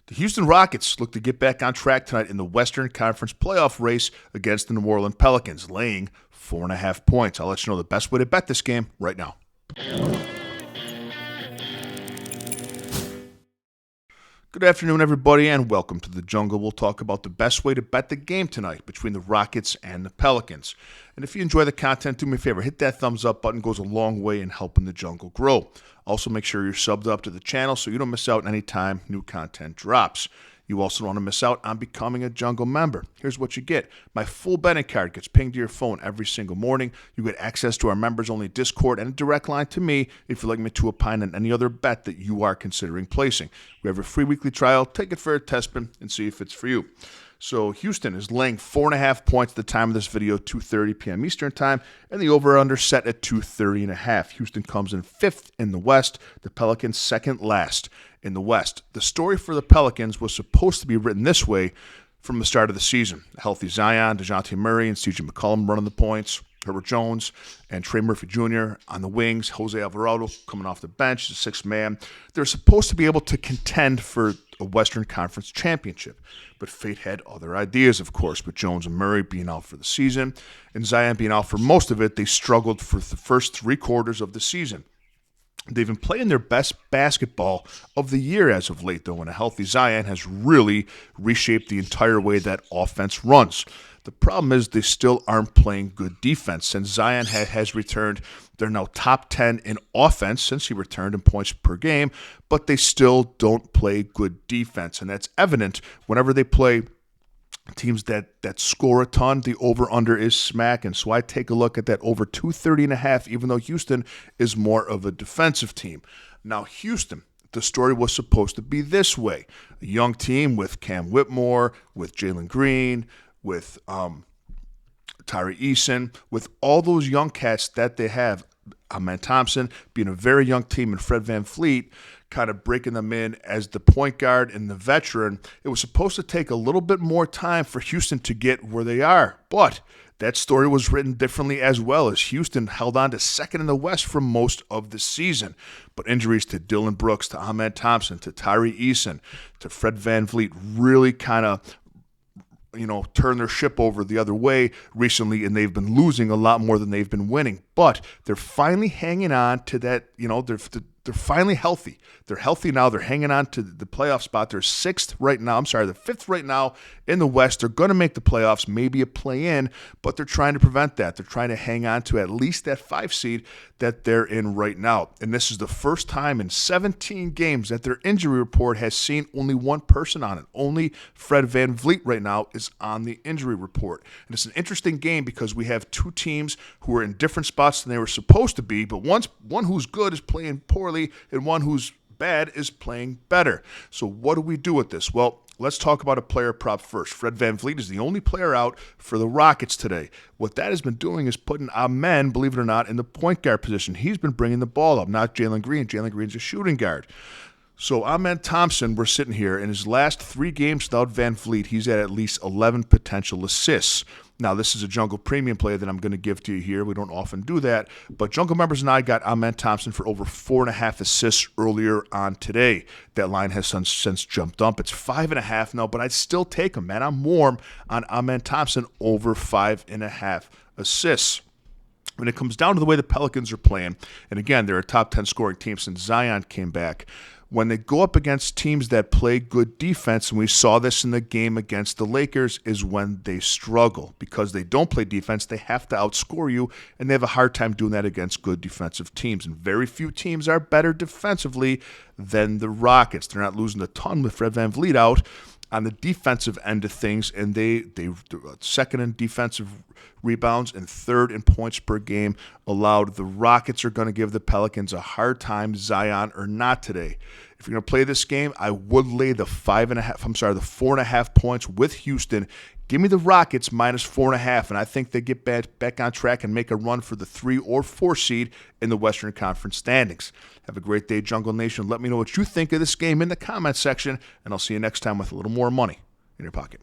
The Houston Rockets look to get back on track tonight in the Western Conference playoff race against the New Orleans Pelicans, laying 4.5 points. I'll let you know the best way to bet this game right now. Good afternoon, everybody, and welcome to the Jungle. We'll talk about the best way to bet the game tonight between the Rockets and the Pelicans. And if you enjoy the content, do me a favor, hit that thumbs up button. It goes a long way in helping the Jungle grow. Also, make sure you're subbed up to the channel so you don't miss out any time new content drops. You also don't want to miss out on becoming a Jungle member. Here's what you get. My full betting card gets pinged to your phone every single morning. You get access to our members-only Discord and a direct line to me if you'd like me to opine on any other bet that you are considering placing. We have a free weekly trial. Take it for a test spin and see if it's for you. So Houston is laying 4.5 points at the time of this video, 2:30 p.m. Eastern time, and the over-under set at 230.5. Houston comes in 5th in the West, the Pelicans second last in the West. The story for the Pelicans was supposed to be written this way from the start of the season. A healthy Zion, DeJounte Murray, and CJ McCollum running the points. Herbert Jones and Trey Murphy Jr. on the wings. Jose Alvarado coming off the bench, the sixth man. They're supposed to be able to contend for a Western Conference championship. But fate had other ideas, of course, with Jones and Murray being out for the season and Zion being out for most of it. They struggled for the first 3 quarters of the season. They've been playing their best basketball of the year as of late, though, and a healthy Zion has really reshaped the entire way that offense runs. The problem is they still aren't playing good defense. Since Zion has returned, they're now top 10 in offense since he returned in points per game, but they still don't play good defense, and that's evident whenever they play teams that score a ton. The over-under is smacking. So I take a look at that over 230.5, even though Houston is more of a defensive team. Now, Houston, the story was supposed to be this way. A young team with Cam Whitmore, with Jalen Green, with Tyree Eason, with all those young cats that they have. Amen Thompson being a very young team, and Fred VanVleet kind of breaking them in as the point guard and the veteran. It was supposed to take a little bit more time for Houston to get where they are, but that story was written differently as well, as Houston held on to second in the West for most of the season. But injuries to Dylan Brooks, to Amen Thompson, to Tyree Eason, to Fred VanVleet really kind of turn their ship over the other way recently, and they've been losing a lot more than they've been winning. But they're finally hanging on to that, they're finally healthy. They're healthy now. They're hanging on to the playoff spot. They're they're 5th right now in the West. They're going to make the playoffs, maybe a play-in, but they're trying to prevent that. They're trying to hang on to at least that 5 seed that they're in right now. And this is the first time in 17 games that their injury report has seen only one person on it. Only Fred VanVleet right now is on the injury report. And it's an interesting game because we have 2 teams who are in different spots than they were supposed to be, but one who's good is playing poorly and one who's bad is playing better. So what do we do with this? Well, let's talk about a player prop first. Fred VanVleet is the only player out for the Rockets today. What that has been doing is putting Amen, believe it or not, in the point guard position. He's been bringing the ball up, not Jalen Green. Jalen Green's a shooting guard. So Amen Thompson, we're sitting here, in his last 3 games without VanVleet, he's at least 11 potential assists. Now, this is a Jungle Premium play that I'm going to give to you here. We don't often do that, but Jungle members and I got Amen Thompson for over 4.5 assists earlier on today. That line has since jumped up. It's 5.5 now, but I'd still take him, man. I'm warm on Amen Thompson over 5.5 assists. When it comes down to the way the Pelicans are playing, and again, they're a top 10 scoring team since Zion came back, when they go up against teams that play good defense, and we saw this in the game against the Lakers, is when they struggle. Because they don't play defense, they have to outscore you, and they have a hard time doing that against good defensive teams. And very few teams are better defensively than the Rockets. They're not losing a ton with Fred VanVleet out on the defensive end of things, and they second in defensive rebounds and 3rd in points per game allowed. The Rockets are going to give the Pelicans a hard time, Zion or not today. If you're going to play this game, I would lay the 4.5 points with Houston. Give me the Rockets minus 4.5, and I think they get back on track and make a run for the 3 or 4 seed in the Western Conference standings. Have a great day, Jungle Nation. Let me know what you think of this game in the comments section, and I'll see you next time with a little more money in your pocket.